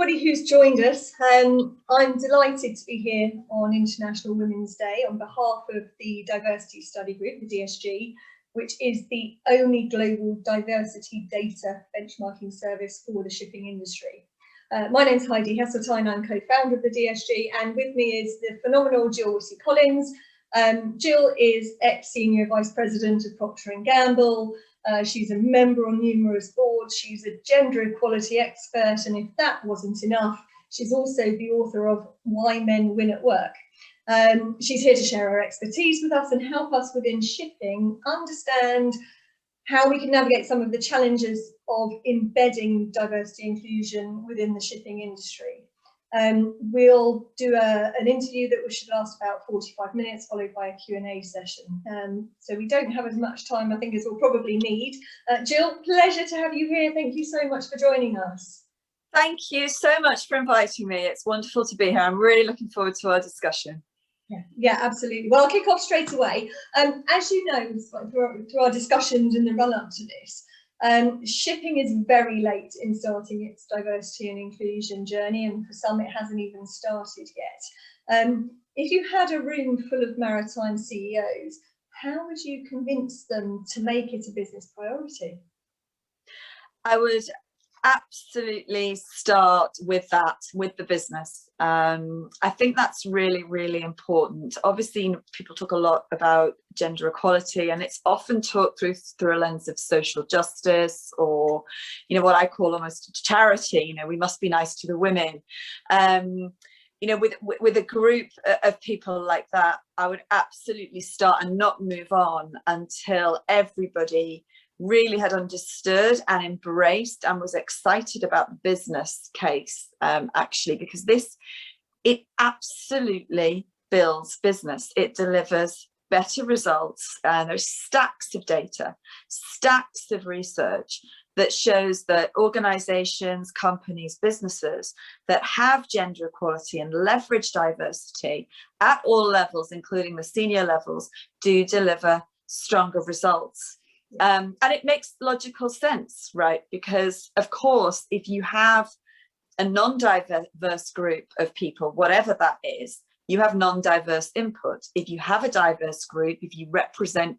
everybody who's joined us. I'm delighted to be here on International Women's Day on behalf of the Diversity Study Group, the DSG, which is the only global diversity data benchmarking service for the shipping industry. My name's Heidi Hesseltine, I'm co-founder of the DSG, and with me is the phenomenal Gill Whitty-Collins. Gill is ex-Senior Vice President of Procter & Gamble. She's a member on numerous boards. She's a gender equality expert, and if that wasn't enough, she's also the author of Why Men Win at Work. She's here to share her expertise with us and help us within shipping understand how we can navigate some of the challenges of embedding diversity inclusion within the shipping industry. We'll do an interview that should last about 45 minutes, followed by a Q&A session. So we don't have as much time, I think, as we'll probably need. Gill, pleasure to have you here. Thank you so much for joining us. Thank you so much for inviting me. It's wonderful to be here. I'm really looking forward to our discussion. Yeah, absolutely. Well, I'll kick off straight away. As you know, through our discussions in the run-up to this, shipping is very late in starting its diversity and inclusion journey, and for some it hasn't even started yet. If you had a room full of maritime CEOs, how would you convince them to make it a business priority? I would absolutely start with the business. I think that's really, really important. Obviously, people talk a lot about gender equality, and it's often talked through a lens of social justice, or, you know, what I call almost charity. You know, we must be nice to the women. You know, with a group of people like that, I would absolutely start and not move on until everybody really had understood and embraced and was excited about the business case, actually, because it absolutely builds business. It delivers better results, and there's stacks of data, stacks of research that shows that organizations, companies, businesses that have gender equality and leverage diversity at all levels, including the senior levels, do deliver stronger results. And it makes logical sense, right? Because, of course, if you have a non-diverse group of people, whatever that is, you have non-diverse input. If you have a diverse group, if you represent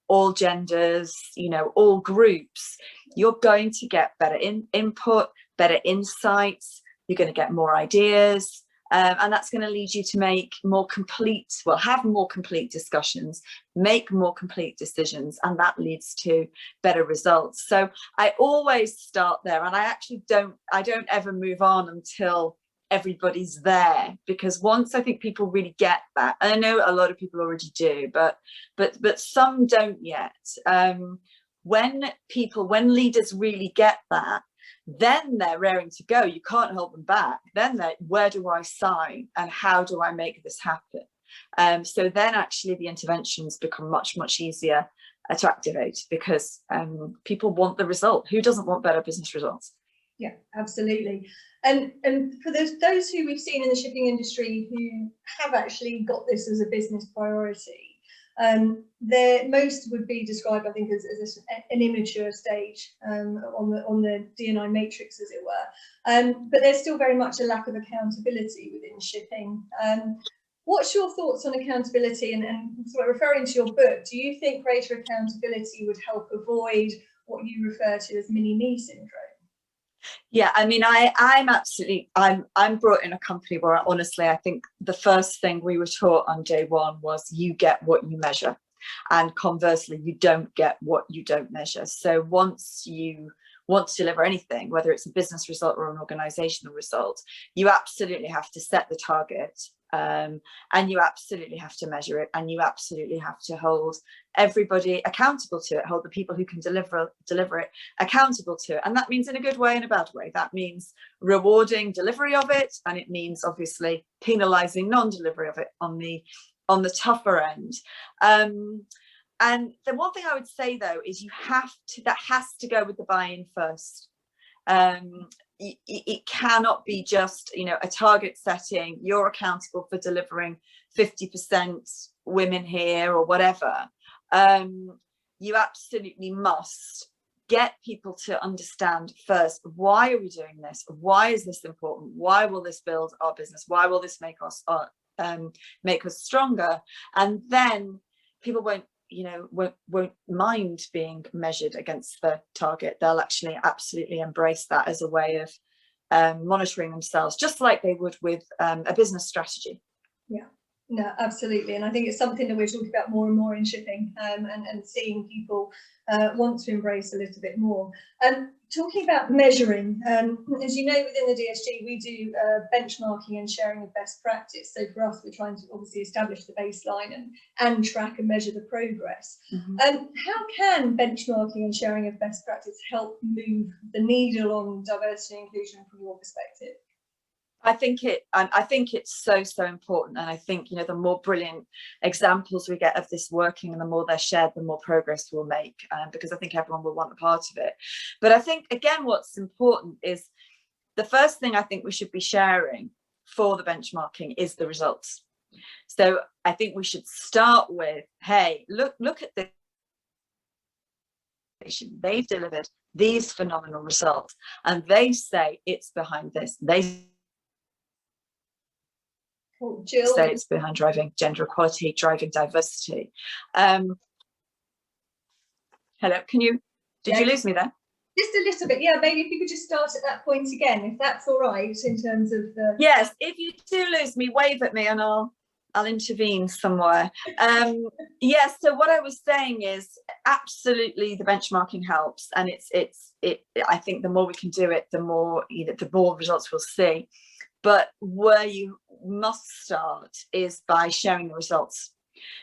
all genders, you know, all groups, you're going to get better input, better insights, you're going to get more ideas. And that's going to lead you to make more complete, have more complete discussions, make more complete decisions, and that leads to better results. So I always start there, and I don't ever move on until everybody's there, because once I think people really get that, and I know a lot of people already do, but some don't yet. When leaders really get that, then they're raring to go. You can't hold them back. Then where do I sign and how do I make this happen? So then actually the interventions become much, much easier to activate, because people want the result. Who doesn't want better business results? Yeah, absolutely. And for those who we've seen in the shipping industry who have actually got this as a business priority, most would be described, I think, as an immature stage on the D&I matrix, as it were. But there's still very much a lack of accountability within shipping. What's your thoughts on accountability? And sort of referring to your book, do you think greater accountability would help avoid what you refer to as mini-me syndrome? Yeah, I mean, I'm brought in a company where honestly, I think the first thing we were taught on day one was you get what you measure, and conversely, you don't get what you don't measure. So once you want to deliver anything, whether it's a business result or an organizational result, you absolutely have to set the target. And you absolutely have to measure it, and you absolutely have to hold everybody accountable to it, hold the people who can deliver it accountable to it. And that means in a good way and a bad way. That means rewarding delivery of it, and it means obviously penalizing non-delivery of it on the tougher end. And the one thing I would say though is that has to go with the buy-in first. It cannot be just, you know, a target setting, you're accountable for delivering 50% women here or whatever. You absolutely must get people to understand first, why are we doing this? Why is this important? Why will this build our business? Why will this make us stronger? And then people won't mind being measured against the target. They'll actually absolutely embrace that as a way of monitoring themselves, just like they would with a business strategy. Yeah, no, absolutely. And I think it's something that we're talking about more and more in shipping, and seeing people want to embrace a little bit more. Talking about measuring, as you know, within the DSG, we do benchmarking and sharing of best practice. So for us, we're trying to obviously establish the baseline and track and measure the progress. How can benchmarking and sharing of best practice help move the needle on diversity and inclusion from your perspective? I think it's so important, and I think the more brilliant examples we get of this working, and the more they're shared, the more progress we'll make, because I think everyone will want a part of it. But I think again, what's important is the first thing I think we should be sharing for the benchmarking is the results. So I think we should start with, hey, look at this. They've delivered these phenomenal results, and they say it's behind this. They Gill, states behind driving gender equality, driving diversity. Hello, did you lose me there? Just a little bit, yeah. Maybe if you could just start at that point again, if that's all right, in terms of the. Yes, if you do lose me, wave at me and I'll intervene somewhere. Yes, so what I was saying is absolutely the benchmarking helps, and I think the more we can do it, the more results we'll see. But where you must start is by sharing the results.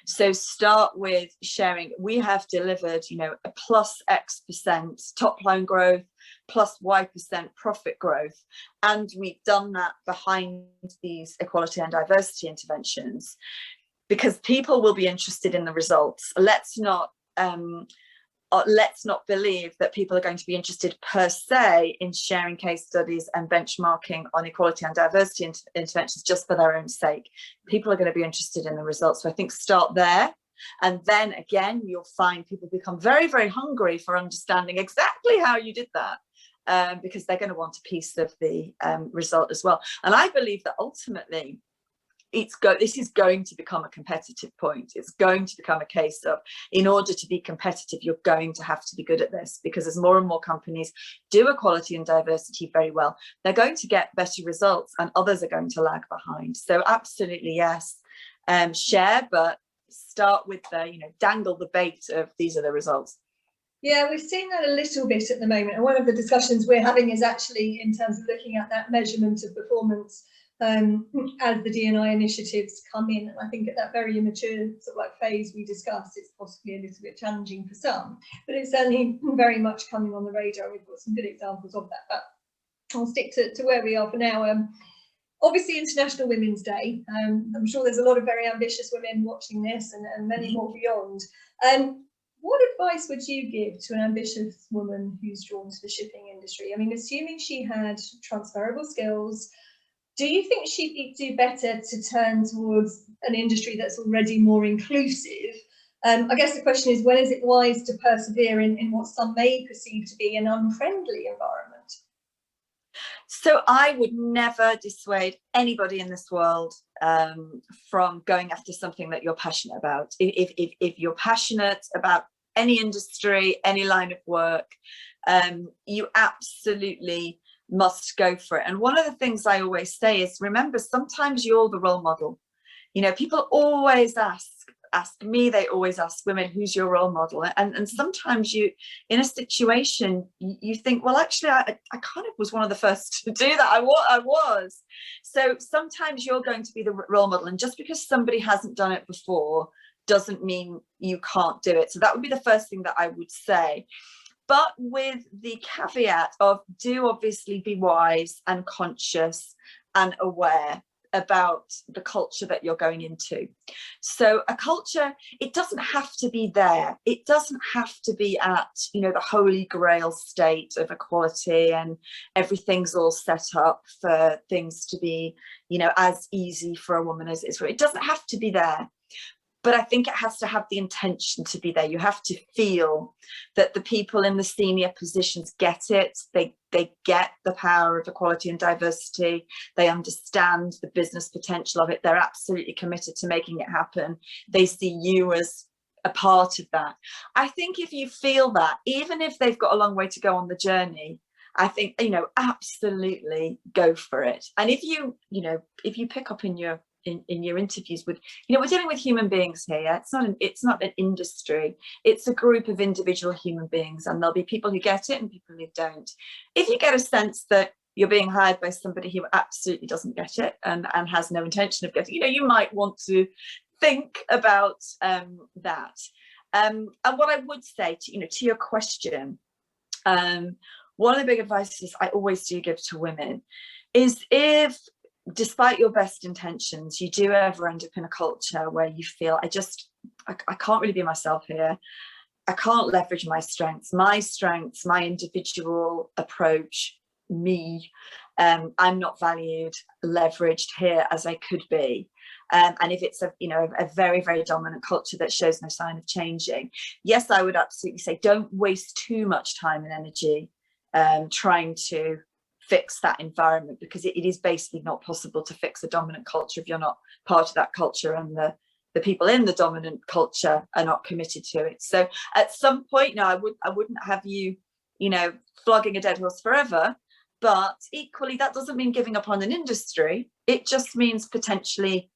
So start with sharing. We have delivered, a plus X% top line growth, plus Y% profit growth. And we've done that behind these equality and diversity interventions, because people will be interested in the results. Let's not believe that people are going to be interested per se in sharing case studies and benchmarking on equality and diversity interventions just for their own sake. People are going to be interested in the results. So I think start there. And then again, you'll find people become very, very hungry for understanding exactly how you did that, because they're going to want a piece of the result as well. And I believe that ultimately, this is going to become a competitive point. It's going to become a case of, in order to be competitive, you're going to have to be good at this, because as more and more companies do equality and diversity very well, they're going to get better results and others are going to lag behind. So absolutely, yes, share, but start with dangle the bait of these are the results. Yeah, we've seen that a little bit at the moment. And one of the discussions we're having is actually in terms of looking at that measurement of performance as the D&I initiatives come in. And I think at that very immature phase we discussed, it's possibly a little bit challenging for some, but it's certainly very much coming on the radar. We've got some good examples of that, but I'll stick to where we are for now. Obviously International Women's Day. I'm sure there's a lot of very ambitious women watching this, and many more beyond. What advice would you give to an ambitious woman who's drawn to the shipping industry? I mean, assuming she had transferable skills, do you think she'd do better to turn towards an industry that's already more inclusive? I guess the question is, when is it wise to persevere in what some may perceive to be an unfriendly environment? So I would never dissuade anybody in this world from going after something that you're passionate about. If you're passionate about any industry, any line of work, you absolutely must go for it. And one of the things I always say is, remember, sometimes you're the role model. People always ask me, they always ask women, who's your role model? And sometimes you, in a situation, you think, well, actually, I kind of was one of the first to do that. I was. So sometimes you're going to be the role model. And just because somebody hasn't done it before doesn't mean you can't do it. So that would be the first thing that I would say. But with the caveat of, do obviously be wise and conscious and aware about the culture that you're going into. So a culture, it doesn't have to be there. It doesn't have to be at, the holy grail state of equality and everything's all set up for things to be, as easy for a woman as it is. It doesn't have to be there. but I think it has to have the intention to be there. You have to feel that the people in the senior positions get it. They get the power of equality and diversity. They understand the business potential of it. They're absolutely committed to making it happen. They see you as a part of that. I think if you feel that, even if they've got a long way to go on the journey, I think, you know, absolutely go for it. And if you pick up in your interviews with, you know, we're dealing with human beings here. Yeah? It's not an industry. It's a group of individual human beings, and there'll be people who get it and people who don't. If you get a sense that you're being hired by somebody who absolutely doesn't get it and has no intention of getting, you know, you might want to think about that. And what I would say to your question, one of the big advices I always do give to women is, if despite your best intentions, you do ever end up in a culture where you feel, I can't really be myself here. I can't leverage my strengths, my individual approach, me. I'm not valued, leveraged here as I could be. And if it's a very, very dominant culture that shows no sign of changing, yes, I would absolutely say don't waste too much time and energy trying to fix that environment, because it is basically not possible to fix a dominant culture if you're not part of that culture and the people in the dominant culture are not committed to it. So at some point, no, I wouldn't have you, flogging a dead horse forever. But equally, that doesn't mean giving up on an industry. It just means potentially,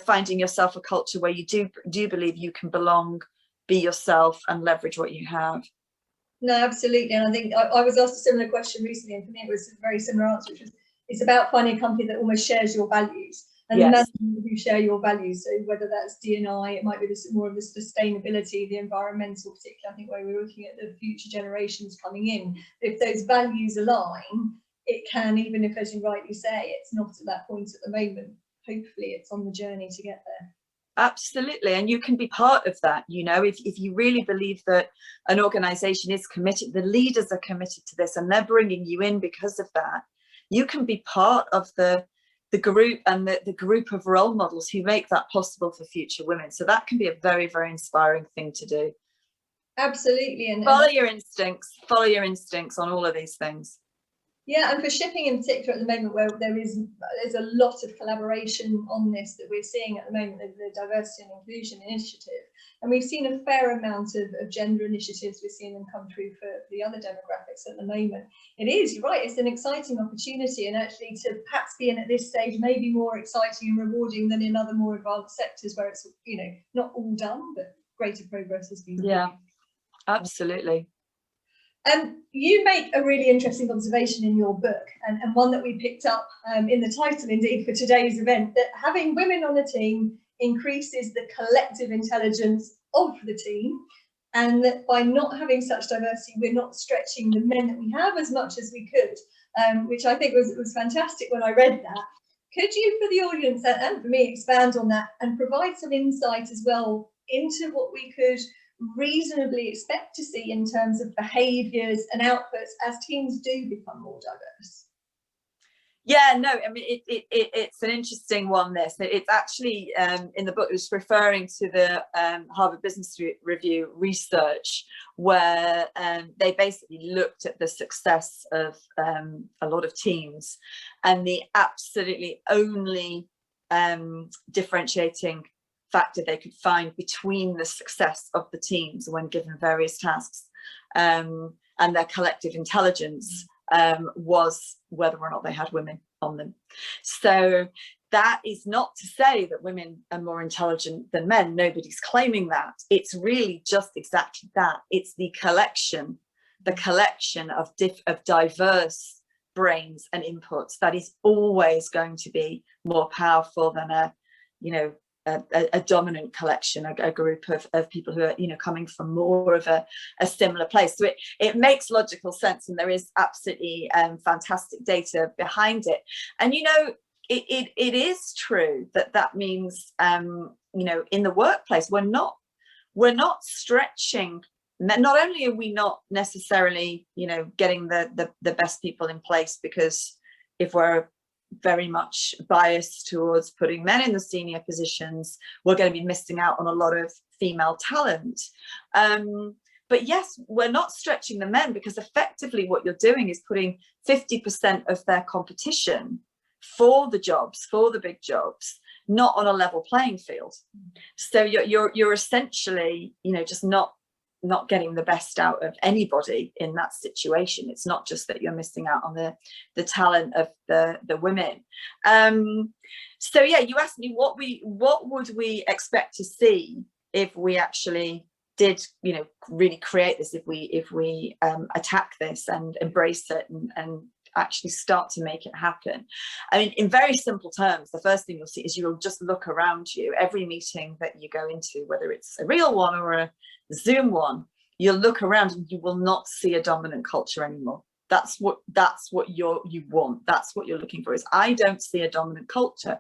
finding yourself a culture where you do believe you can belong, be yourself, and leverage what you have. No, absolutely. And I think I was asked a similar question recently, and for me it was a very similar answer, which was, it's about finding a company that almost shares your values, and the management who share your values. So whether that's D&I, it might be more of the sustainability, the environmental, particularly, I think, where we're looking at the future generations coming in. If those values align, it can, even if, as you rightly say, it's not at that point at the moment, hopefully it's on the journey to get there. Absolutely. And you can be part of that. If you really believe that an organization is committed, the leaders are committed to this, and they're bringing you in because of that, you can be part of the group and the group of role models who make that possible for future women. So that can be a very, very inspiring thing to do. Absolutely. And follow your instincts on all of these things. Yeah, and for shipping in particular at the moment, where there's a lot of collaboration on this that we're seeing at the moment, the diversity and inclusion initiative, and we've seen a fair amount of gender initiatives. We're seeing them come through for the other demographics at the moment. It is, you're right, it's an exciting opportunity, and actually to perhaps be in at this stage may be more exciting and rewarding than in other more advanced sectors where it's not all done, but greater progress has been made. Yeah, absolutely. You make a really interesting observation in your book, and one that we picked up in the title indeed for today's event, that having women on a team increases the collective intelligence of the team, and that by not having such diversity, we're not stretching the men that we have as much as we could, which I think was fantastic when I read that. Could you, for the audience and for me, expand on that and provide some insight as well into what we could reasonably expect to see in terms of behaviours and outputs as teams do become more diverse? Yeah, no, I mean, it's an interesting one, this. It's actually, in the book, it was referring to the Harvard Business Review research, where they basically looked at the success of a lot of teams, and the absolutely only differentiating factor they could find between the success of the teams when given various tasks and their collective intelligence was whether or not they had women on them. So that is not to say that women are more intelligent than men. Nobody's claiming that. It's really just exactly that. It's the collection of diverse brains and inputs that is always going to be more powerful than a dominant collection, a group of people who are coming from more of a similar place. So it makes logical sense, and there is absolutely fantastic data behind it. And it is true that means in the workplace we're not stretching. Not only are we not necessarily getting the best people in place, because if we're very much biased towards putting men in the senior positions, we're going to be missing out on a lot of female talent. But yes, we're not stretching the men, because effectively what you're doing is putting 50% of their competition for the jobs, for the big jobs, not on a level playing field. So you're essentially, you know, just not getting the best out of anybody in that situation. It's not just that you're missing out on the talent of the women. So yeah, you asked me what would we expect to see if we actually did, you know, really create this, if we attack this and embrace it and actually start to make it happen. I mean, in very simple terms, the first thing you'll see is you'll just look around you. Every meeting that you go into, whether it's a real one or a Zoom one, you'll look around and you will not see a dominant culture anymore. That's what you want. That's what you're looking for. Is I don't see a dominant culture.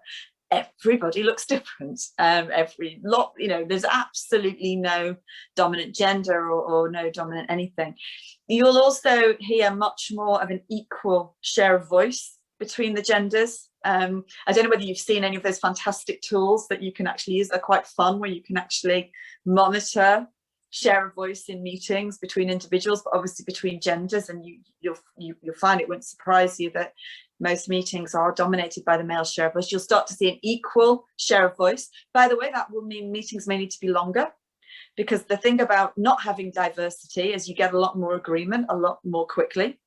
Everybody looks different. Every lot, you know, there's absolutely no dominant gender or no dominant anything. You'll also hear much more of an equal share of voice between the genders. I don't know whether you've seen any of those fantastic tools that you can actually use. They're quite fun, where you can actually monitor share of voice in meetings between individuals, but obviously between genders. And you'll find, it won't surprise you, that most meetings are dominated by the male share of voice. You'll start to see an equal share of voice. By the way, that will mean meetings may need to be longer, because the thing about not having diversity is you get a lot more agreement a lot more quickly.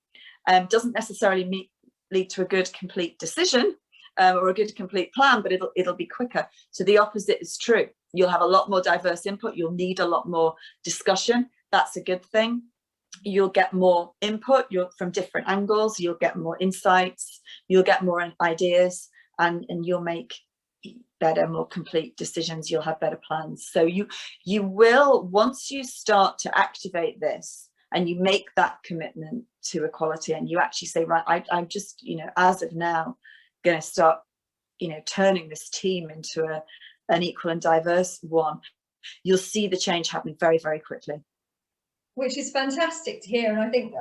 Doesn't necessarily lead to a good complete decision or a good complete plan, but it'll be quicker. So the opposite is true. You'll have a lot more diverse input. You'll need a lot more discussion. That's a good thing. You'll get more input from different angles. You'll get more insights. You'll get more ideas, and you'll make better, more complete decisions. You'll have better plans. So you will, once you start to activate this and you make that commitment to equality, and you actually say, right, I'm just, you know, as of now, going to start, you know, turning this team into an equal and diverse one, you'll see the change happening very, very quickly. Which is fantastic to hear. And I think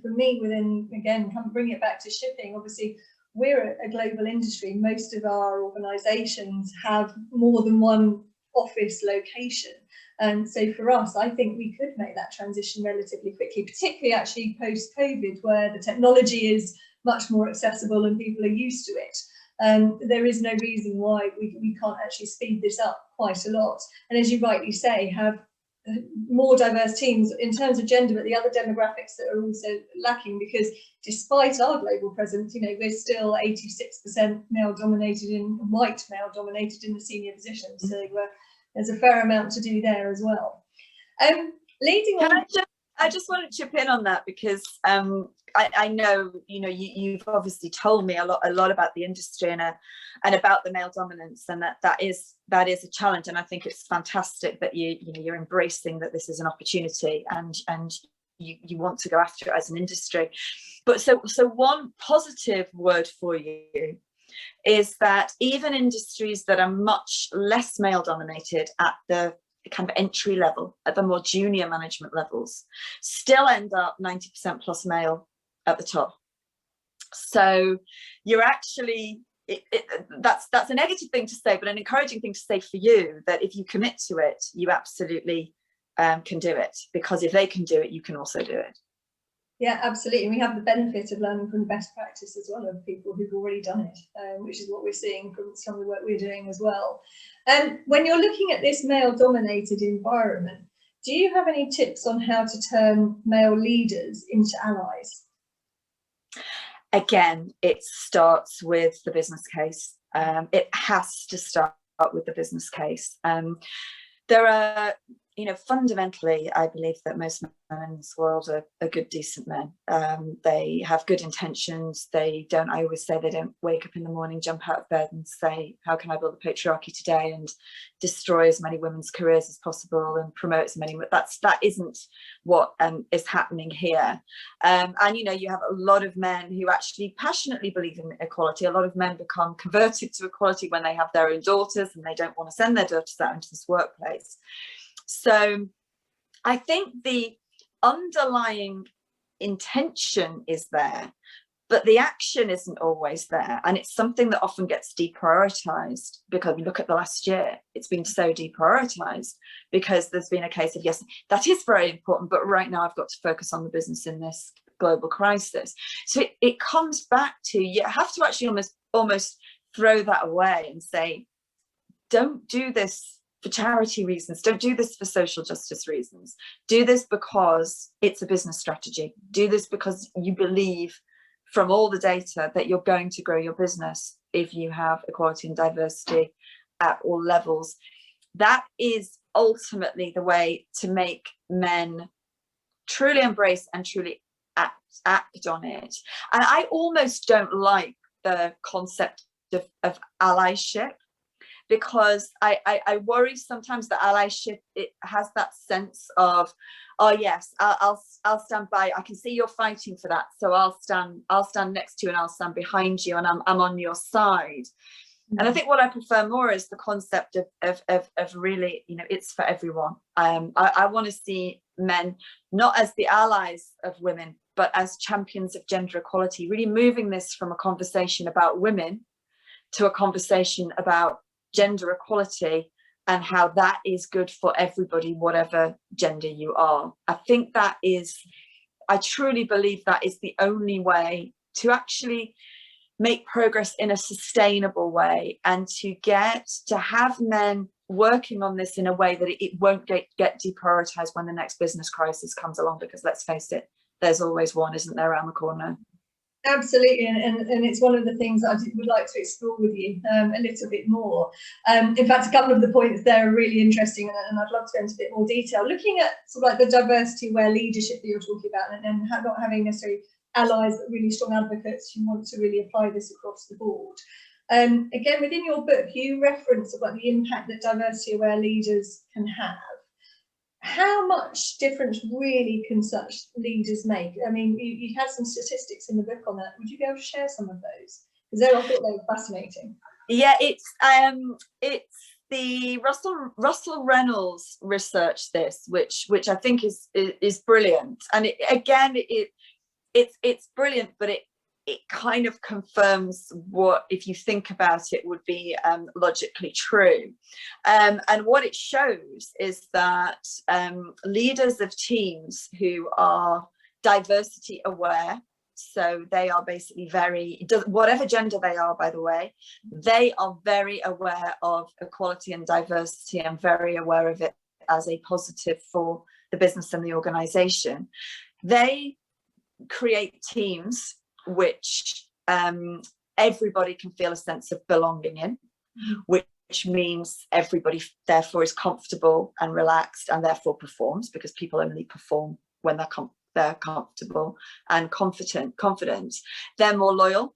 for me, within, again, bring it back to shipping, obviously we're a global industry. Most of our organisations have more than one office location. And so for us, I think we could make that transition relatively quickly, particularly actually post-COVID, where the technology is much more accessible and people are used to it. There is no reason why we can't actually speed this up quite a lot. And as you rightly say, have more diverse teams in terms of gender, but the other demographics that are also lacking, because despite our global presence, you know, we're still 86% male dominated in white male dominated in the senior positions. So there's a fair amount to do there as well. Leading on. I just want to chip in on that, because I know, you know, you've obviously told me a lot about the industry and about the male dominance, and that is a challenge. And I think it's fantastic that you're embracing that this is an opportunity, and you want to go after it as an industry. But so one positive word for you is that even industries that are much less male dominated at the kind of entry level, at the more junior management levels, still end up 90% plus male at the top. So you're actually, that's a negative thing to say, but an encouraging thing to say for you, that if you commit to it, you absolutely can do it, because if they can do it, you can also do it. Yeah, absolutely. And we have the benefit of learning from the best practice as well, of people who've already done it, which is what we're seeing from some of the work we're doing as well. When you're looking at this male-dominated environment, do you have any tips on how to turn male leaders into allies? Again, it starts with the business case. It has to start with the business case. There are, you know, fundamentally, I believe that most men in this world are good, decent men. They have good intentions. I always say, they don't wake up in the morning, jump out of bed and say, how can I build a patriarchy today and destroy as many women's careers as possible and promote as many. That isn't what is happening here. And, you know, you have a lot of men who actually passionately believe in equality. A lot of men become converted to equality when they have their own daughters and they don't want to send their daughters out into this workplace. So I think the underlying intention is there, but the action isn't always there. And it's something that often gets deprioritized, because we look at the last year, it's been so deprioritized because there's been a case of, yes, that is very important, but right now I've got to focus on the business in this global crisis. So it comes back to, you have to actually almost throw that away and say, don't do this for charity reasons, don't do this for social justice reasons, do this because it's a business strategy, do this because you believe from all the data that you're going to grow your business if you have equality and diversity at all levels. That is ultimately the way to make men truly embrace and truly act on it. And I almost don't like the concept of allyship, because I worry sometimes that allyship, it has that sense of, oh yes, I'll stand by, I can see you're fighting for that, so I'll stand next to you and I'll stand behind you and I'm on your side. And I think what I prefer more is the concept of really, you know, it's for everyone. I want to see men not as the allies of women, but as champions of gender equality, really moving this from a conversation about women to a conversation about gender equality and how that is good for everybody, whatever gender you are. I think that is, I truly believe that is the only way to actually make progress in a sustainable way, and to have men working on this in a way that it won't get deprioritized when the next business crisis comes along, because let's face it, there's always one, isn't there, around the corner? Absolutely, and it's one of the things that I would like to explore with you a little bit more. In fact, a couple of the points there are really interesting, and I'd love to go into a bit more detail. Looking at sort of like the diversity-aware leadership that you're talking about, and not having necessarily allies, but really strong advocates who want to really apply this across the board. Again, within your book, you reference about the impact that diversity-aware leaders can have. How much difference really can such leaders make? I mean, you had some statistics in the book on that. Would you be able to share some of those? Because I thought they were fascinating. Yeah, it's the Russell Reynolds researched this, which I think is brilliant. And it's brilliant, but it kind of confirms what, if you think about it, would be logically true. And what it shows is that leaders of teams who are diversity aware, so they are basically whatever gender they are, by the way, they are very aware of equality and diversity and very aware of it as a positive for the business and the organization. They create teams which everybody can feel a sense of belonging in, which means everybody therefore is comfortable and relaxed and therefore performs, because people only perform when they're comfortable and confident. They're more loyal,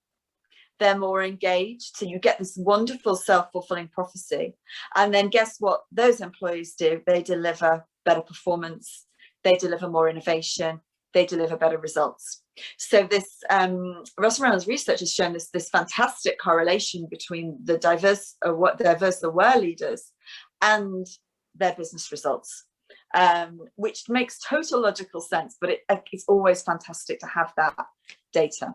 they're more engaged, so you get this wonderful self-fulfilling prophecy. And then guess what those employees do? They deliver better performance, they deliver more innovation, they deliver better results. So this Russell Reynolds research has shown this fantastic correlation between the diverse aware leaders and their business results, which makes total logical sense, but it's always fantastic to have that data.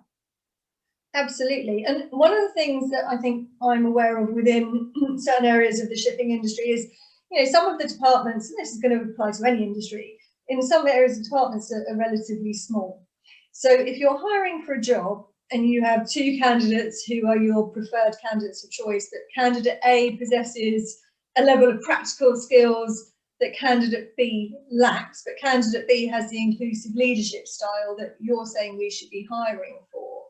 Absolutely. And one of the things that I think I'm aware of within certain areas of the shipping industry is, you know, some of the departments, and this is going to apply to any industry, in some areas the departments are relatively small. So if you're hiring for a job and you have two candidates who are your preferred candidates of choice, but candidate A possesses a level of practical skills that candidate B lacks, but candidate B has the inclusive leadership style that you're saying we should be hiring for,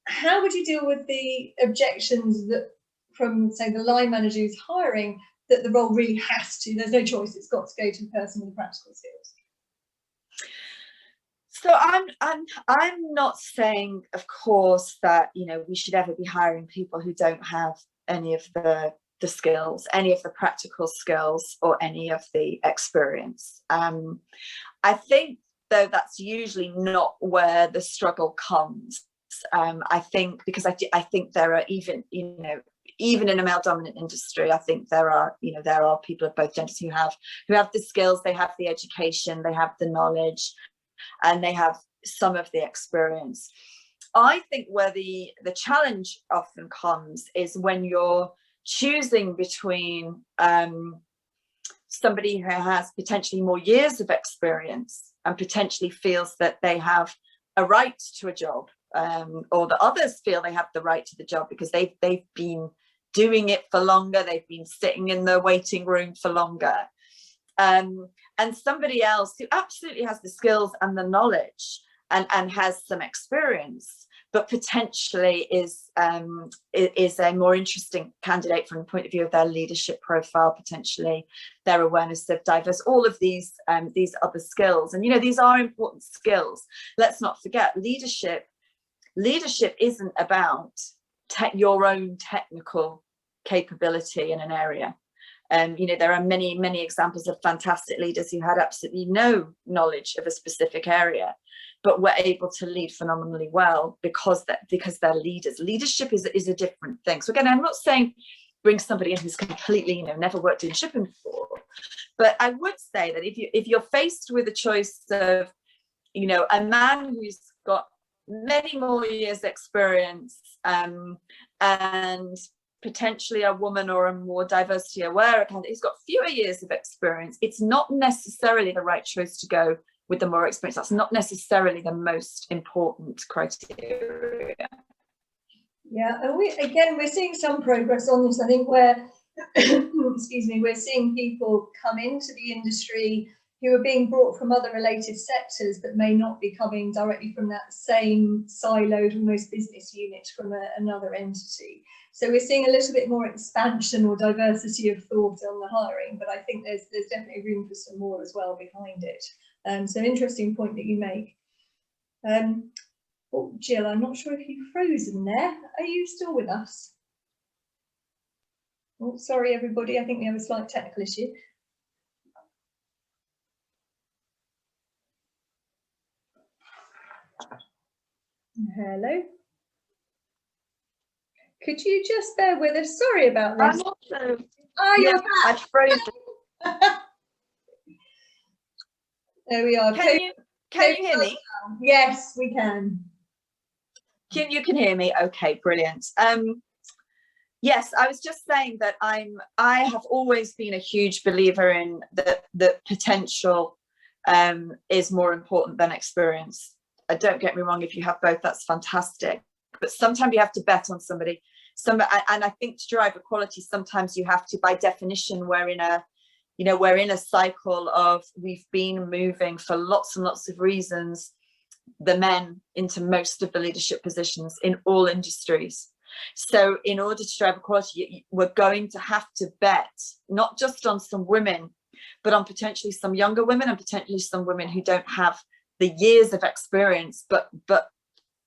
how would you deal with the objections that from, say, the line manager who's hiring, that the role really has to, there's no choice, it's got to go to the person with the practical skills? So I'm not saying, of course, that, you know, we should ever be hiring people who don't have any of the skills, any of the practical skills, or any of the experience. I think, though, that's usually not where the struggle comes. I think because I think there are even in a male-dominant industry, I think there are people of both genders who have the skills, they have the education, they have the knowledge, and they have some of the experience. I think where the challenge often comes is when you're choosing between somebody who has potentially more years of experience and potentially feels that they have a right to a job, or that others feel they have the right to the job because they've been doing it for longer, they've been sitting in the waiting room for longer, and somebody else who absolutely has the skills and the knowledge and has some experience, but potentially is a more interesting candidate from the point of view of their leadership profile, potentially their awareness of diverse, all of these other skills. And, you know, these are important skills. Let's not forget, leadership isn't about your own technical capability in an area. You know, there are many, many examples of fantastic leaders who had absolutely no knowledge of a specific area, but were able to lead phenomenally well because they're leaders. Leadership is a different thing. So again, I'm not saying bring somebody in who's completely, you know, never worked in shipping before, but I would say that if you're faced with a choice of, you know, a man who's got many more years experience, and potentially a woman or a more diversity aware candidate who's got fewer years of experience, it's not necessarily the right choice to go with the more experience. That's not necessarily the most important criteria. Yeah, and we're seeing some progress on this. I think where excuse me, we're seeing people come into the industry who are being brought from other related sectors that may not be coming directly from that same siloed almost business unit from another entity. So we're seeing a little bit more expansion or diversity of thought on the hiring, but I think there's definitely room for some more as well behind it. So interesting point that you make. Oh, Jill, I'm not sure if you've frozen there. Are you still with us? Oh, sorry, everybody. I think we have a slight technical issue. Hello. Could you just bear with us? Sorry about this. I'm also. Oh, Yeah, you're back. I've frozen. There we are. Can you hear me? Yes, we can. You can hear me? Okay, brilliant. Yes, I was just saying that I have always been a huge believer in that potential is more important than experience. Don't get me wrong, if you have both, that's fantastic. But sometimes you have to bet on somebody. And I think to drive equality, sometimes you have to, by definition, we're in a cycle of we've been moving for lots and lots of reasons the men into most of the leadership positions in all industries. So in order to drive equality, we're going to have to bet not just on some women, but on potentially some younger women and potentially some women who don't have the years of experience, but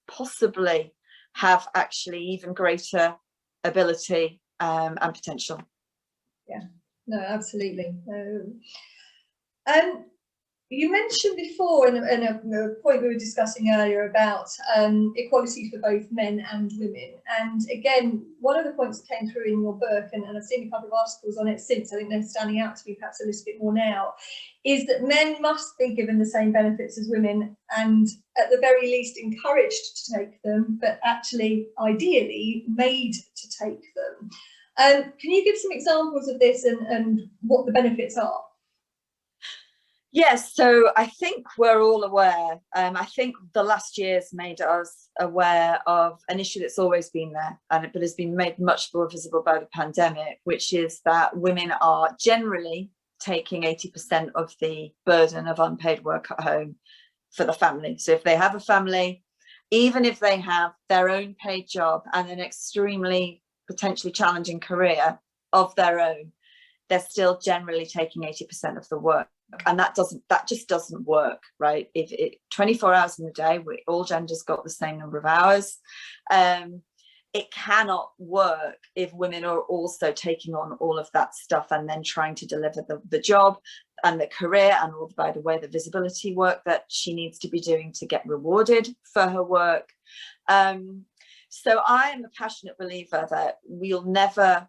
possibly have actually even greater ability and potential. Yeah, no, absolutely. You mentioned before in a point we were discussing earlier about equality for both men and women. And again, one of the points that came through in your book, and I've seen a couple of articles on it since, I think they're standing out to me perhaps a little bit more now, is that men must be given the same benefits as women and at the very least encouraged to take them, but actually ideally made to take them. Can you give some examples of this and what the benefits are? Yes, so I think we're all aware. I think the last year's made us aware of an issue that's always been there, but has been made much more visible by the pandemic, which is that women are generally taking 80% of the burden of unpaid work at home for the family. So if they have a family, even if they have their own paid job and an extremely potentially challenging career of their own, they're still generally taking 80% of the work. And that just doesn't work, right? If 24 hours in the day, all genders got the same number of hours. It cannot work if women are also taking on all of that stuff and then trying to deliver the job and the career and all, by the way, the visibility work that she needs to be doing to get rewarded for her work. So I am a passionate believer that we'll never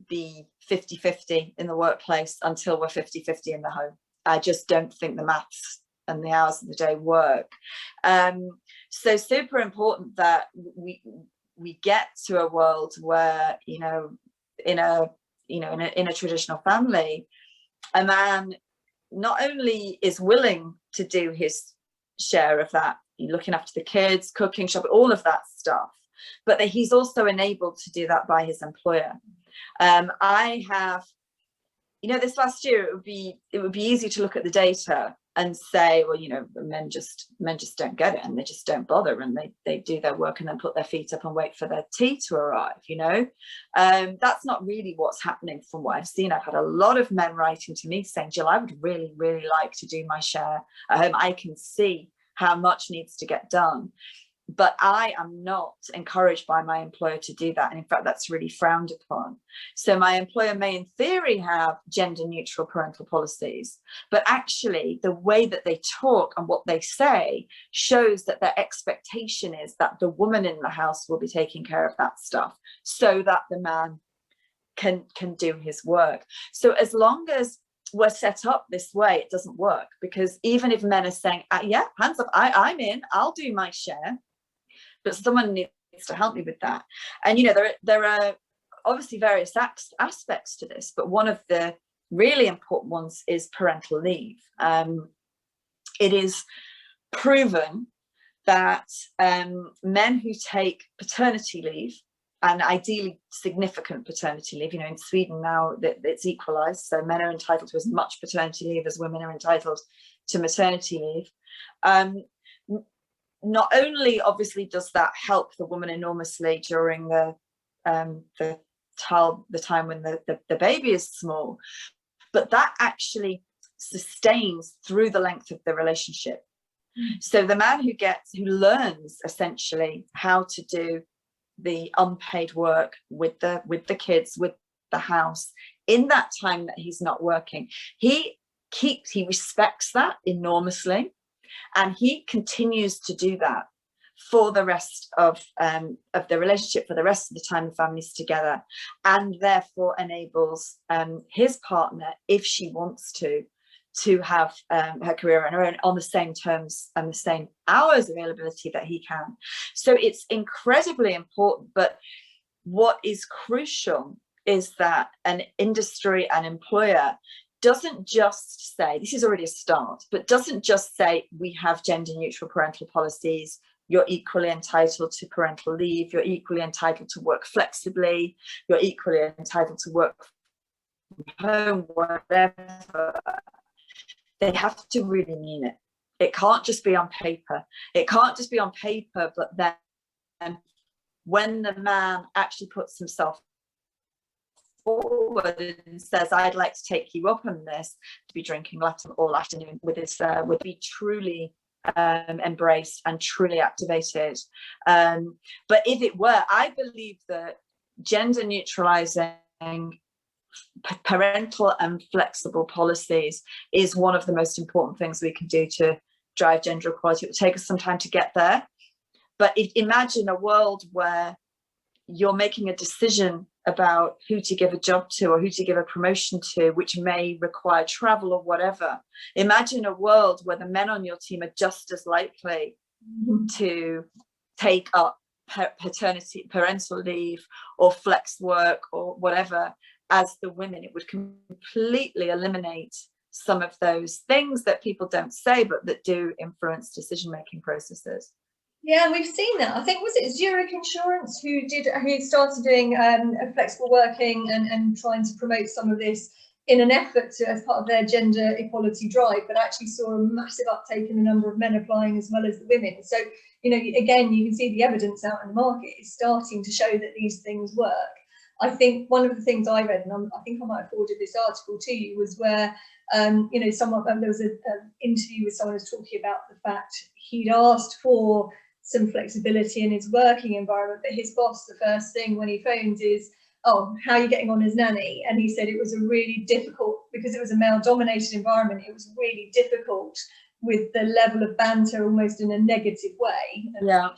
be 50-50 in the workplace until we're 50-50 in the home. I just don't think the maths and the hours of the day work. So super important that we get to a world where, in a traditional family, a man not only is willing to do his share of that, looking after the kids, cooking, shopping, all of that stuff, but that he's also enabled to do that by his employer. I have, this last year, it would be easy to look at the data and say, well, men just don't get it, and they just don't bother, and they do their work and then put their feet up and wait for their tea to arrive. That's not really what's happening from what I've seen. I've had a lot of men writing to me saying, Jill, I would really, really like to do my share at home. I can see how much needs to get done, but I am not encouraged by my employer to do that. And in fact, that's really frowned upon. So my employer may in theory have gender neutral parental policies, but actually the way that they talk and what they say shows that their expectation is that the woman in the house will be taking care of that stuff so that the man can do his work. So as long as we're set up this way, it doesn't work, because even if men are saying, yeah, hands up, I'm in, I'll do my share, but someone needs to help me with that. And there are obviously various aspects to this, but one of the really important ones is parental leave. It is proven that men who take paternity leave, and ideally significant paternity leave, in Sweden now that it's equalized, so men are entitled to as much paternity leave as women are entitled to maternity leave. Not only obviously does that help the woman enormously during the time when the baby is small, but that actually sustains through the length of the relationship. So the man who learns essentially how to do the unpaid work with the kids, with the house, in that time that he's not working, he respects that enormously, and he continues to do that for the rest of the relationship, for the rest of the time the family's together, and therefore enables his partner, if she wants to have her career on her own on the same terms and the same hours availability that he can. So it's incredibly important. But what is crucial is that an industry, an employer, doesn't just say, this is already a start, but doesn't just say, we have gender neutral parental policies, you're equally entitled to parental leave, you're equally entitled to work flexibly, you're equally entitled to work from home, whatever. They have to really mean it. It can't just be on paper. It can't just be on paper, but then when the man actually puts himself forward and says, I'd like to take you up on this, to be drinking all afternoon with this, would be truly embraced and truly activated. But if it were, I believe that gender neutralizing parental and flexible policies is one of the most important things we can do to drive gender equality. It will take us some time to get there, but imagine a world where you're making a decision about who to give a job to or who to give a promotion to, which may require travel or whatever. Imagine a world where the men on your team are just as likely to take up parental leave or flex work or whatever as the women. It would completely eliminate some of those things that people don't say, but that do influence decision-making processes. Yeah, we've seen that. I think, was it Zurich Insurance who started doing flexible working and trying to promote some of this in an effort to, as part of their gender equality drive, but actually saw a massive uptake in the number of men applying as well as the women. So, again, you can see the evidence out in the market is starting to show that these things work. I think one of the things I read, and I think I might have forwarded this article to you, was where there was an interview with someone who was talking about the fact he'd asked for some flexibility in his working environment, but his boss, the first thing when he phones is, oh, how are you getting on as nanny? And he said it was a really difficult, because it was a male-dominated environment, it was really difficult with the level of banter, almost in a negative way. Yeah,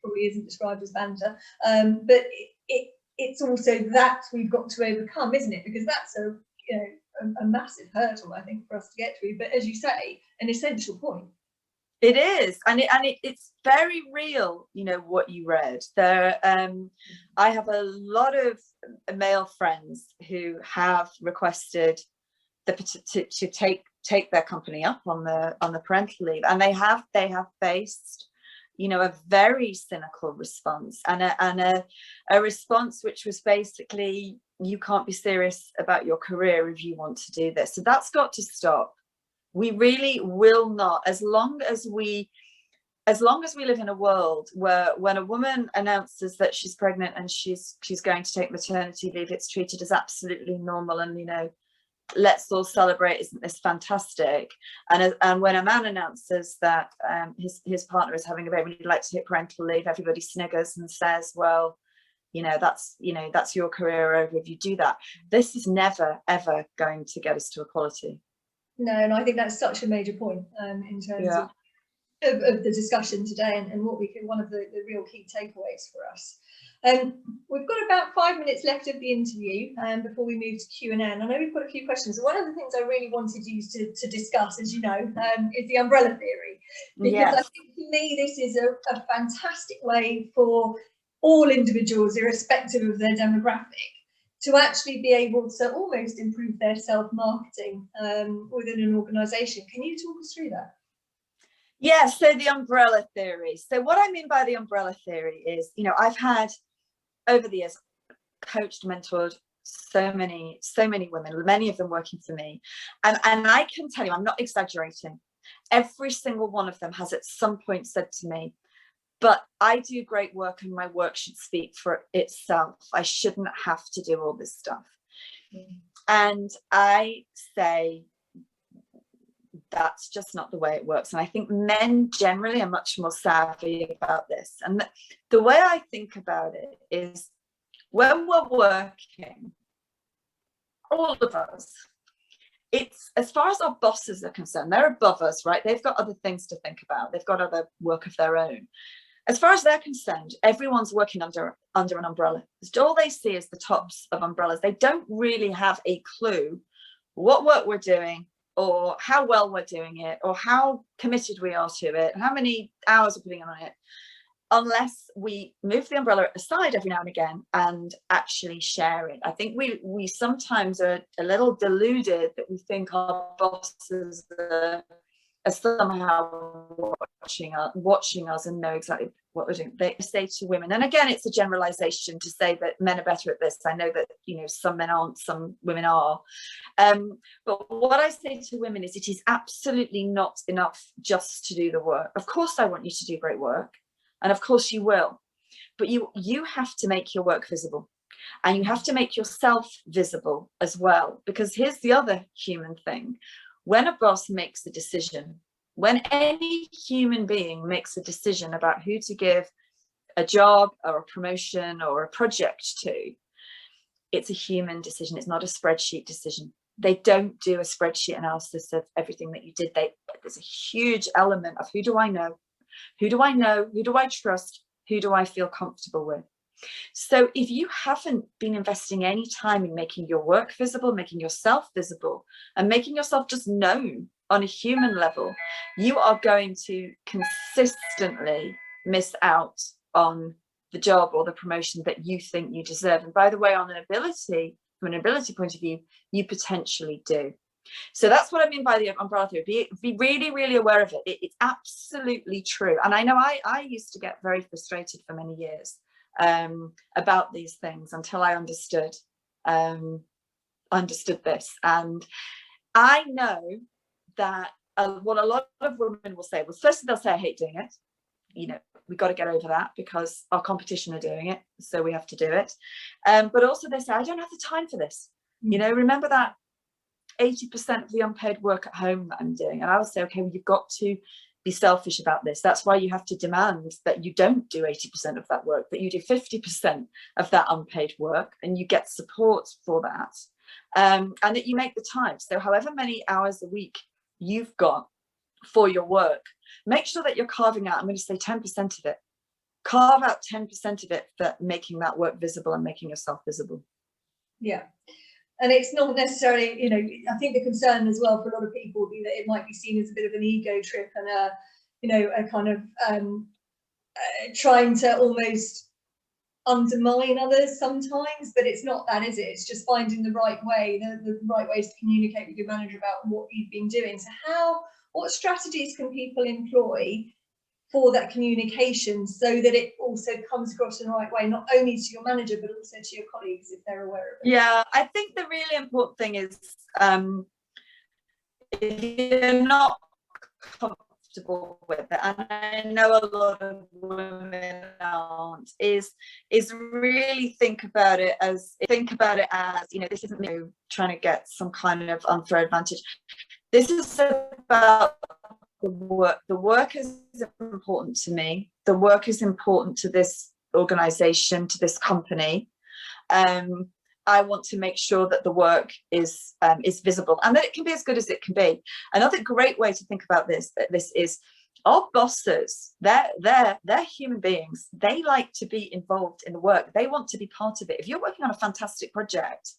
probably isn't described as banter, but it's also that we've got to overcome, isn't it? Because that's a massive hurdle, I think, for us to get through. But as you say, an essential point. It is, and it's very real, you know, what you read there. I have a lot of male friends who have requested to take their company up on the parental leave, and they have faced, you know, a very cynical response, and a response which was basically, you can't be serious about your career if you want to do this. So that's got to stop. We really will not, as long as we live in a world where when a woman announces that she's pregnant and she's going to take maternity leave, it's treated as absolutely normal, and, you know, let's all celebrate, isn't this fantastic? And when a man announces that his partner is having a baby and he'd like to take parental leave, everybody sniggers and says, well, you know, that's your career over if you do that. This is never ever going to get us to equality. No, and I think that's such a major point in terms of the discussion today, and what one of the real key takeaways for us. We've got about 5 minutes left of the interview before we move to Q&A, and I know we've got a few questions. So one of the things I really wanted you to discuss, as you know, is the umbrella theory, because I think for me this is a fantastic way for all individuals, irrespective of their demographic, to actually be able to almost improve their self-marketing within an organisation. Can you talk us through that? Yeah, so the umbrella theory. So what I mean by the umbrella theory is, you know, I've had, over the years, coached, mentored so many women, many of them working for me. And I can tell you, I'm not exaggerating, every single one of them has at some point said to me, but I do great work and my work should speak for itself. I shouldn't have to do all this stuff. And I say, that's just not the way it works. And I think men generally are much more savvy about this. And the way I think about it is, when we're working, all of us, it's, as far as our bosses are concerned, they're above us, right? They've got other things to think about. They've got other work of their own. As far as they're concerned, everyone's working under an umbrella. All they see is the tops of umbrellas. They don't really have a clue what work we're doing, or how well we're doing it, or how committed we are to it, how many hours we're putting on it, unless we move the umbrella aside every now and again and actually share it. I think we sometimes are a little deluded that we think our bosses are somehow watching us and know exactly what we're doing. They say to women, and again, it's a generalization to say that men are better at this. I know that, you know, some men aren't, some women are. But what I say to women is, it is absolutely not enough just to do the work. Of course, I want you to do great work, and of course you will, but you have to make your work visible, and you have to make yourself visible as well. Because here's the other human thing. When a boss makes a decision, when any human being makes a decision about who to give a job or a promotion or a project to, it's a human decision. It's not a spreadsheet decision. They don't do a spreadsheet analysis of everything that you did. There's a huge element of, who do I know? Who do I know? Who do I trust? Who do I feel comfortable with? So if you haven't been investing any time in making your work visible, making yourself visible, and making yourself just known on a human level, you are going to consistently miss out on the job or the promotion that you think you deserve. And by the way, from an ability point of view, you potentially do. So that's what I mean by the umbrella theory. Be really, really aware of it. It's absolutely true. And I know I used to get very frustrated for many years about these things until I understood this. And I know that what a lot of women will say, well, firstly, they'll say, I hate doing it. You know, we've got to get over that because our competition are doing it, so we have to do it. But also they say, I don't have the time for this. You know, remember that 80% of the unpaid work at home that I'm doing? And I would say, okay, well, you've got to be selfish about this. That's why you have to demand that you don't do 80% of that work, that you do 50% of that unpaid work, and you get support for that, and that you make the time. So however many hours a week you've got for your work, make sure that you're carving out, I'm going to say 10% of it. Carve out 10% of it for making that work visible and making yourself visible. Yeah. And it's not necessarily, you know, I think the concern as well for a lot of people would be that it might be seen as a bit of an ego trip and a kind of trying to almost undermine others sometimes, but it's not that, is it? It's just finding the right way, the right ways to communicate with your manager about what you've been doing. So what strategies can people employ for that communication so that it also comes across in the right way, not only to your manager, but also to your colleagues if they're aware of it? Yeah, I think the really important thing is if you're not comfortable with it, and I know a lot of women aren't, is really think about it as, this isn't you trying to get some kind of unfair advantage. This is about the work. The work is important to me. The work is important to this organization, to this company. I want to make sure that the work is visible and that it can be as good as it can be. Another great way to think about this is our bosses. They're human beings. They like to be involved in the work. They want to be part of it. If you're working on a fantastic project,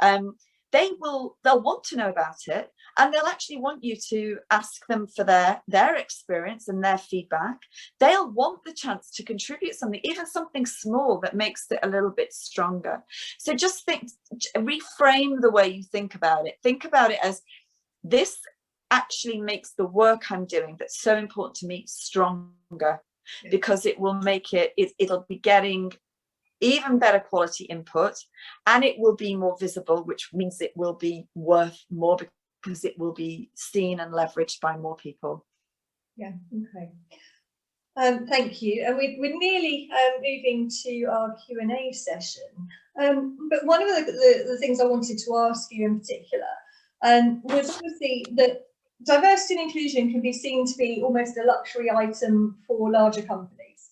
they'll want to know about it, and they'll actually want you to ask them for their experience and their feedback. They'll want the chance to contribute something, even something small that makes it a little bit stronger. So just reframe the way you think about it. Think about it as, this actually makes the work I'm doing that's so important to me stronger, because it will make it'll be getting even better quality input, and it will be more visible, which means it will be worth more because it will be seen and leveraged by more people. Yeah, okay. Thank you. And we're nearly moving to our Q&A session. But one of the things I wanted to ask you in particular was obviously that diversity and inclusion can be seen to be almost a luxury item for larger companies.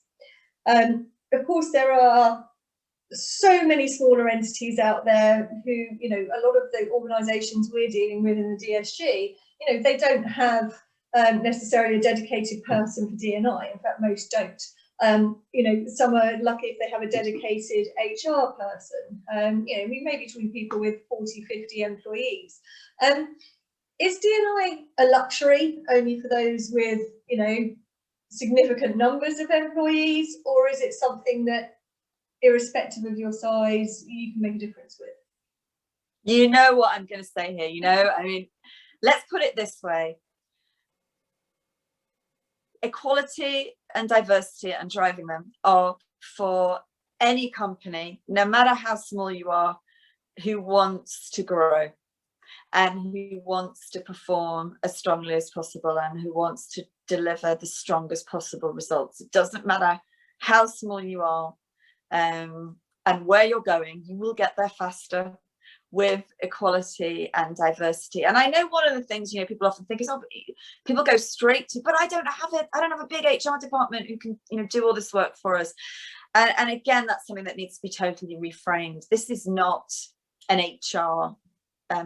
Of course, there are so many smaller entities out there who, a lot of the organisations we're dealing with in the DSG, they don't have necessarily a dedicated person for D&I. In fact, most don't. Some are lucky if they have a dedicated HR person. We may be talking people with 40, 50 employees. Is D&I a luxury only for those with, significant numbers of employees, or is it something that, irrespective of your size, you can make a difference with? You know what I'm going to say here, let's put it this way. Equality and diversity and driving them are for any company, no matter how small you are, who wants to grow and who wants to perform as strongly as possible and who wants to deliver the strongest possible results. It doesn't matter how small you are and where you're going, you will get there faster with equality and diversity. And I know one of the things people often think is, people go straight to, but I don't have a big HR department who can do all this work for us. And again, that's something that needs to be totally reframed. This is not an HR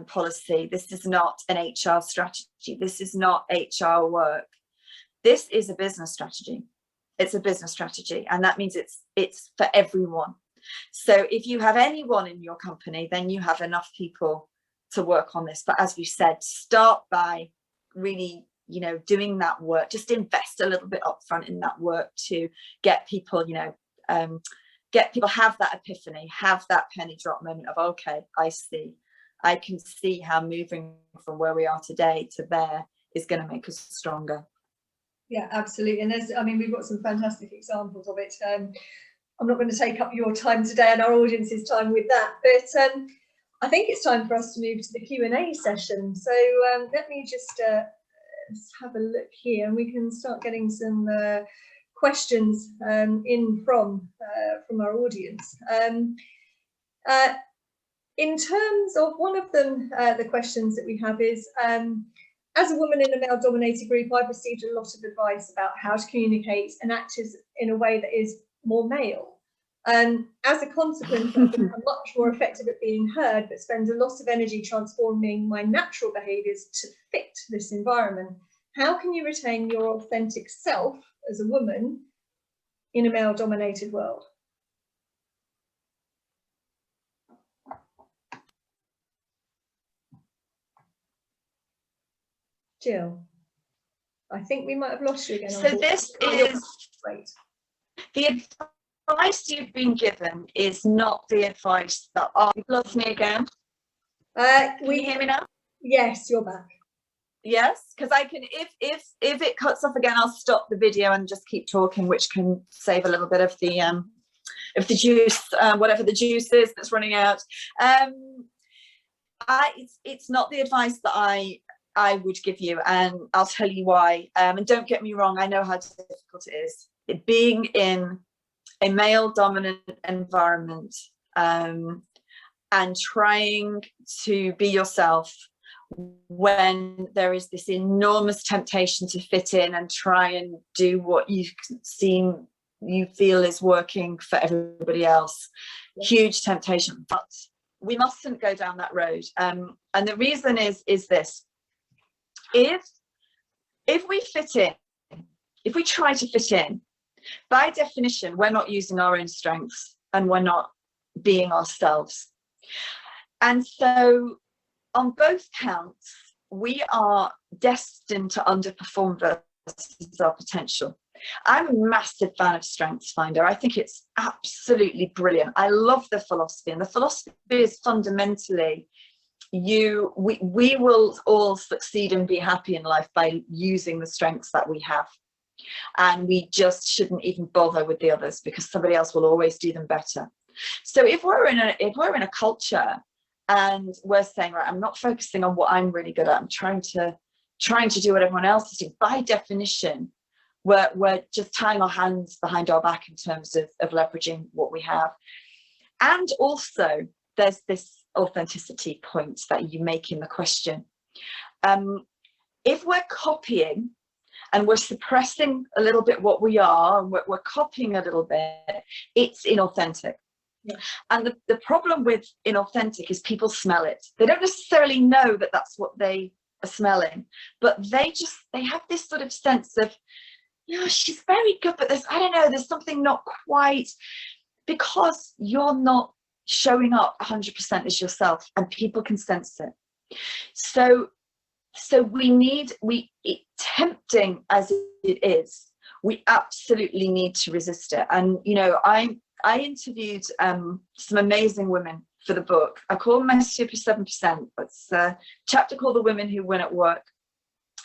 policy. This is not an HR strategy. This is not HR work. This is a business strategy. It's a business strategy, and that means it's for everyone. So if you have anyone in your company, then you have enough people to work on this. But as we said, start by really, doing that work. Just invest a little bit upfront in that work to get people, have that epiphany, have that penny drop moment of, okay, I can see how moving from where we are today to there is going to make us stronger. Yeah, absolutely. And we've got some fantastic examples of it. I'm not going to take up your time today and our audience's time with that, but I think it's time for us to move to the Q&A session. So let me just have a look here, and we can start getting some questions in from our audience. In terms of one of them, the questions that we have is, as a woman in a male-dominated group, I've received a lot of advice about how to communicate and act in a way that is more male. As a consequence, I've become much more effective at being heard, but spend a lot of energy transforming my natural behaviours to fit this environment. How can you retain your authentic self as a woman in a male-dominated world? Gill. I think we might have lost you again. So this is great. the advice you've been given is not the advice that you've lost me again. Can you hear me now? Yes, you're back. Yes, because I can, if it cuts off again, I'll stop the video and just keep talking, which can save a little bit of the juice, whatever the juice is that's running out. It's not the advice that I would give you, and I'll tell you why. And don't get me wrong, I know how difficult it is. Being in a male dominant environment and trying to be yourself when there is this enormous temptation to fit in and try and do what you feel is working for everybody else. Huge temptation, but we mustn't go down that road. And the reason is this: if we fit in, if we try to fit in, by definition, we're not using our own strengths and we're not being ourselves. And so on both counts, we are destined to underperform versus our potential. I'm a massive fan of StrengthsFinder. I think it's absolutely brilliant. I love the philosophy, and the philosophy is fundamentally we will all succeed and be happy in life by using the strengths that we have. And we just shouldn't even bother with the others, because somebody else will always do them better. So if we're in a culture and we're saying, right, I'm not focusing on what I'm really good at, I'm trying to do what everyone else is doing, by definition, we're just tying our hands behind our back in terms of leveraging what we have. And also there's this authenticity point that you make in the question. If we're copying and we're suppressing a little bit what we are, and we're copying a little bit, it's inauthentic. Yeah. And the problem with inauthentic is people smell it. They don't necessarily know that that's what they are smelling, but they have this sort of sense of, she's very good, but there's something not quite, because you're not showing up 100% as yourself, and people can sense it. So tempting as it is, we absolutely need to resist it. And I interviewed some amazing women for the book. I call them my Super 7%. It's a chapter called The Women Who Win at Work.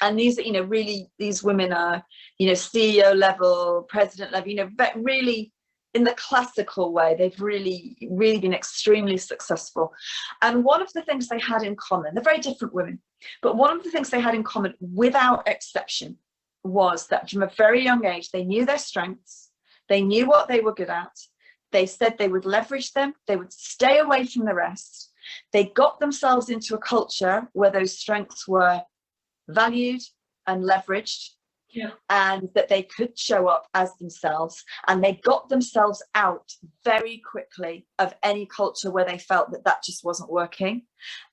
And these women are, CEO level, president level, but really in the classical way, they've really, really been extremely successful. And one of the things they had in common, they're very different women, but one of the things they had in common without exception was that from a very young age, they knew their strengths, they knew what they were good at, they said they would leverage them, they would stay away from the rest. They got themselves into a culture where those strengths were valued and leveraged, and that they could show up as themselves, and they got themselves out very quickly of any culture where they felt that just wasn't working,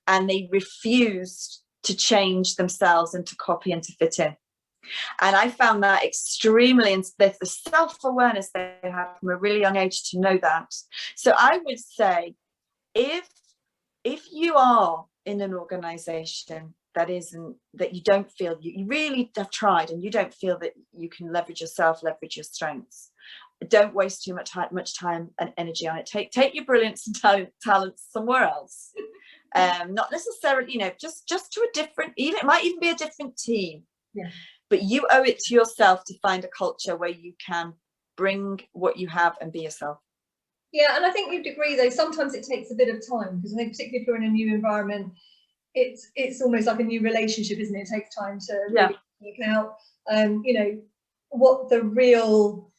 and they refused to change themselves and to copy and to fit in. And I found that extremely, the self-awareness they have from a really young age to know that. So I would say, if you are in an organization that you don't feel you really have tried, and you don't feel that you can leverage yourself, leverage your strengths, don't waste too much time and energy on it. Take your brilliance and talents somewhere else. Not necessarily, just to a different, it might even be a different team. Yeah. But you owe it to yourself to find a culture where you can bring what you have and be yourself. Yeah, and I think you'd agree, though, sometimes it takes a bit of time, because I think particularly if you're in a new environment, it's almost like a new relationship, isn't it? It takes time to really work out, what the real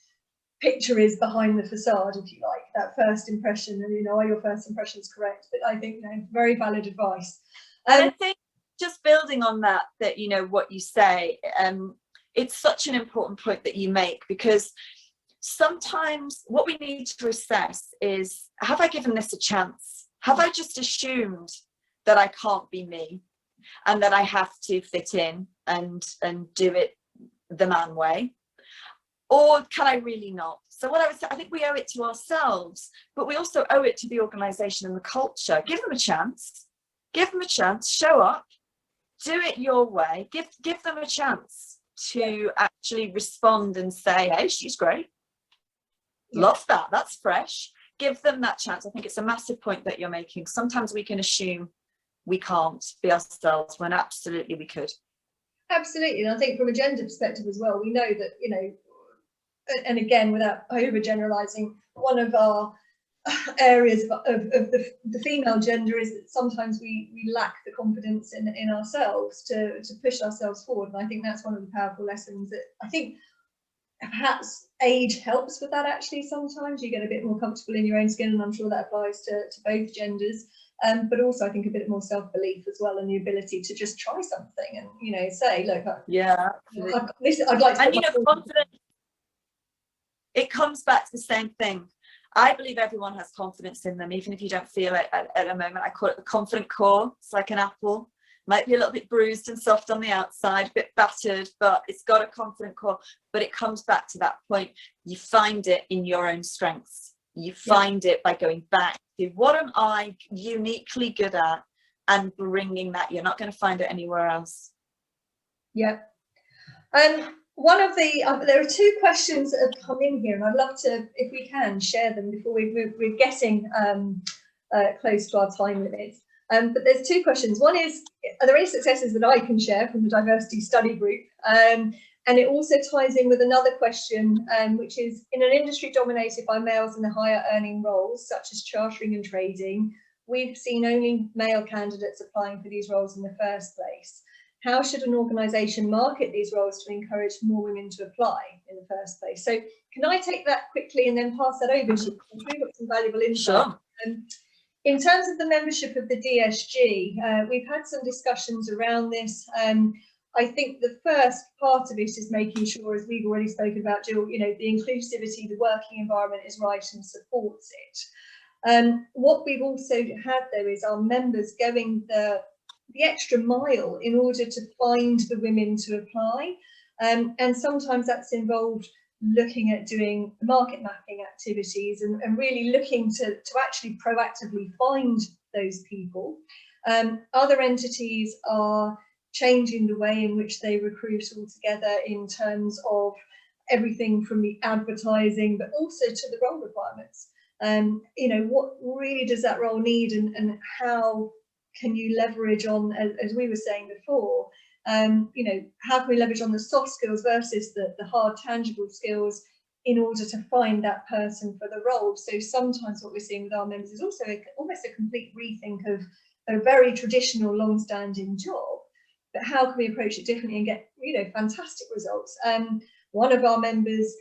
picture is behind the facade, if you like, that first impression, and are your first impressions correct? But I think very valid advice. And I think just building on that what you say, it's such an important point that you make, because sometimes what we need to assess is, have I given this a chance? Have I just assumed that I can't be me and that I have to fit in and do it the man way? Or can I really not? So what I would say, I think we owe it to ourselves, but we also owe it to the organisation and the culture. Give them a chance. Give them a chance. Show up. Do it your way. Give them a chance to actually respond and say, hey, she's great. Love that. That's fresh. Give them that chance. I think it's a massive point that you're making. Sometimes we can assume we can't be ourselves when absolutely we could. Absolutely. And I think from a gender perspective as well, we know that, you know, and again, without overgeneralizing, one of our areas of the female gender is that sometimes we lack the confidence in ourselves to push ourselves forward. And I think that's one of the powerful lessons that I think perhaps age helps with that. Actually, sometimes you get a bit more comfortable in your own skin, and I'm sure that applies to both genders. But also I think a bit more self-belief as well, and the ability to just try something and, you know, say, look, I'd like to, and you know, confidence, it comes back to the same thing. I believe everyone has confidence in them, even if you don't feel it at a moment. I call it the confident core. It's like an apple. Might be a little bit bruised and soft on the outside, a bit battered, but it's got a confident core. But it comes back to that point. You find it in your own strengths. You find it by going back to, what am I uniquely good at, and bringing that. You're not going to find it anywhere else. Yeah. One of the there are two questions that have come in here, and I'd love to, if we can, share them before we're getting close to our time limits. But there's two questions. One is, are there any successes that I can share from the diversity study group? And it also ties in with another question, which is, in an industry dominated by males in the higher earning roles, such as chartering and trading, we've seen only male candidates applying for these roles in the first place. How should an organisation market these roles to encourage more women to apply in the first place? So can I take that quickly and then pass that over to you? We've got some valuable insight. Sure. In terms of the membership of the DSG, we've had some discussions around this. I think the first part of it is making sure, as we've already spoken about, Jill, you know, the inclusivity, the working environment is right and supports it. What we've also had, though, is our members going the extra mile in order to find the women to apply. And sometimes that's involved looking at doing market mapping activities and really looking to actually proactively find those people. Other entities are changing the way in which they recruit altogether, in terms of everything from the advertising, but also to the role requirements. You know, what really does that role need, and how can you leverage on, as we were saying before, you know, how can we leverage on the soft skills versus the hard tangible skills in order to find that person for the role? So sometimes what we're seeing with our members is also almost a complete rethink of a very traditional long-standing job, but how can we approach it differently and get, you know, fantastic results? One of our members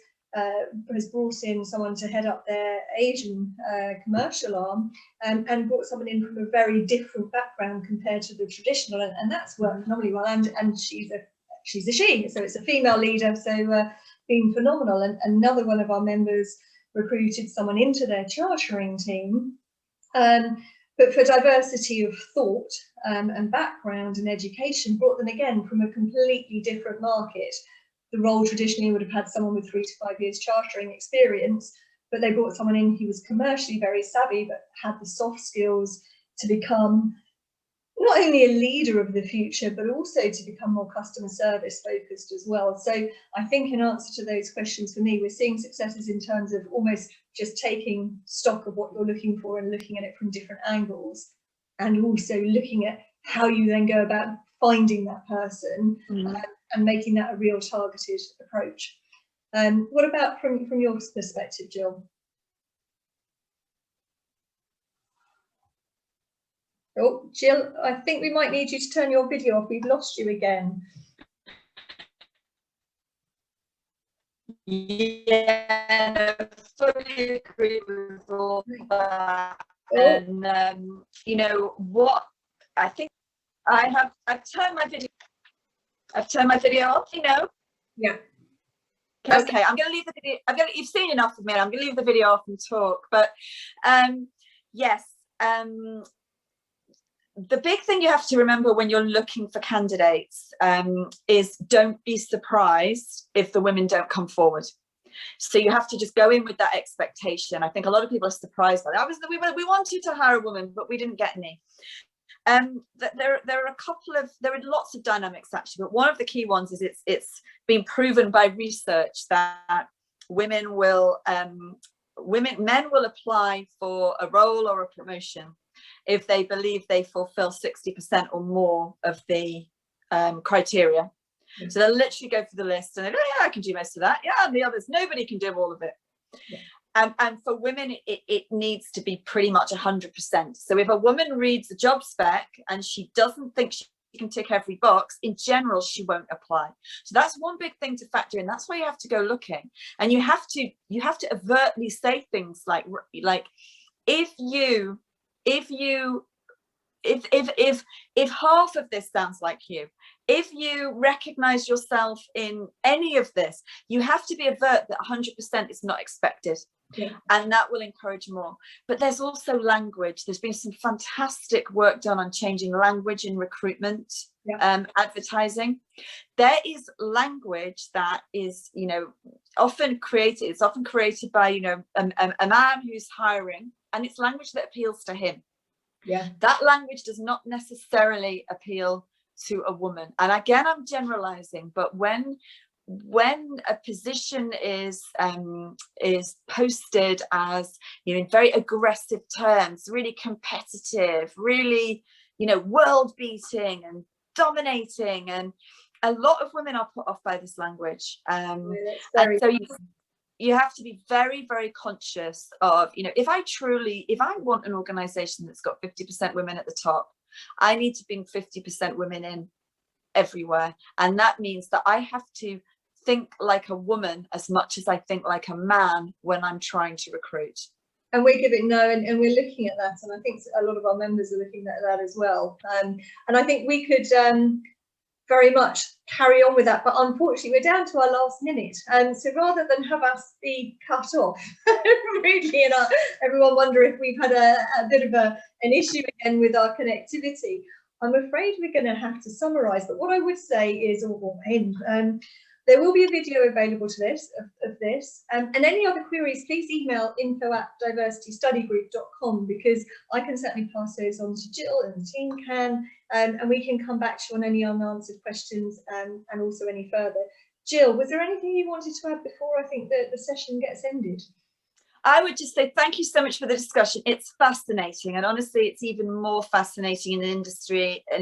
has brought in someone to head up their Asian commercial arm, and brought someone in from a very different background compared to the traditional, and that's worked phenomenally well. And she's a she, so it's a female leader, so been phenomenal. And another one of our members recruited someone into their chartering team, but for diversity of thought and background and education, brought them again from a completely different market. The role traditionally would have had someone with 3 to 5 years chartering experience, but they brought someone in who was commercially very savvy, but had the soft skills to become not only a leader of the future, but also to become more customer service focused as well. So I think in answer to those questions, for me, we're seeing successes in terms of almost just taking stock of what you're looking for and looking at it from different angles, and also looking at how you then go about finding that person. And making that a real targeted approach. What about from your perspective, Jill? Oh, Jill, I think we might need you to turn your video off. We've lost you again. Yeah, I fully agree with all that. And you know what? I think I've turned my video. I've turned my video off, you know. Yeah. Okay, I'm going to leave the video. You've seen enough of me. I'm going to leave the video off and talk. But yes, the big thing you have to remember when you're looking for candidates is, don't be surprised if the women don't come forward. So you have to just go in with that expectation. I think a lot of people are surprised by that. We wanted to hire a woman, but we didn't get any. There are lots of dynamics actually, but one of the key ones is it's been proven by research that men will apply for a role or a promotion if they believe they fulfill 60% or more of the criteria. Yeah. So they'll literally go through the list and they go, oh, yeah, I can do most of that. Yeah, and the others, nobody can do all of it. Yeah. And for women, it needs to be pretty much 100%. So if a woman reads the job spec and she doesn't think she can tick every box, in general, she won't apply. So that's one big thing to factor in. That's why you have to go looking, and you have to overtly say things like if half of this sounds like you, if you recognize yourself in any of this, you have to be overt that 100% is not expected. Yeah. And that will encourage more. But there's also language. There's been some fantastic work done on changing language in recruitment, yeah. Advertising. There is language that is, often created. It's often created by, a man who's hiring, and it's language that appeals to him. Yeah. That language does not necessarily appeal to a woman. And again, I'm generalizing, but when a position is posted as, in very aggressive terms, really competitive, really, world beating and dominating, and a lot of women are put off by this language. And so you have to be very, very conscious of, if I want an organization that's got 50% women at the top, I need to bring 50% women in everywhere. And that means that I have to think like a woman as much as I think like a man when I'm trying to recruit. And we're giving and we're looking at that, and I think a lot of our members are looking at that as well. And I think we could very much carry on with that, but unfortunately we're down to our last minute. So rather than have us be cut off rudely and everyone wonder if we've had a bit of an issue again with our connectivity, I'm afraid we're going to have to summarize. But what I would say is, there will be a video available to this of this, and any other queries, please email info@diversitystudygroup.com, because I can certainly pass those on to Gill and the team can, and we can come back to you on any unanswered questions and also any further. Gill, was there anything you wanted to add before I think that the session gets ended? I would just say thank you so much for the discussion. It's fascinating, and honestly, it's even more fascinating in an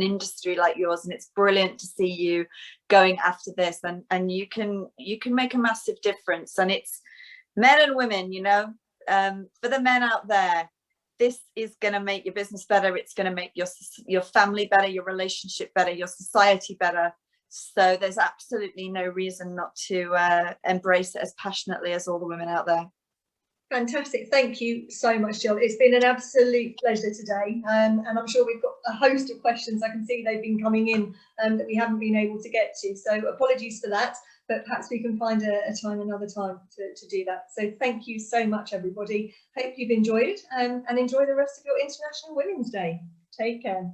industry like yours. And it's brilliant to see you going after this, and you can make a massive difference. And it's men and women, for the men out there, this is going to make your business better. It's going to make your family better, your relationship better, your society better. So there's absolutely no reason not to embrace it as passionately as all the women out there. Fantastic. Thank you so much, Gill. It's been an absolute pleasure today. And I'm sure we've got a host of questions. I can see they've been coming in that we haven't been able to get to. So apologies for that, but perhaps we can find another time to do that. So thank you so much, everybody. Hope you've enjoyed it and enjoy the rest of your International Women's Day. Take care.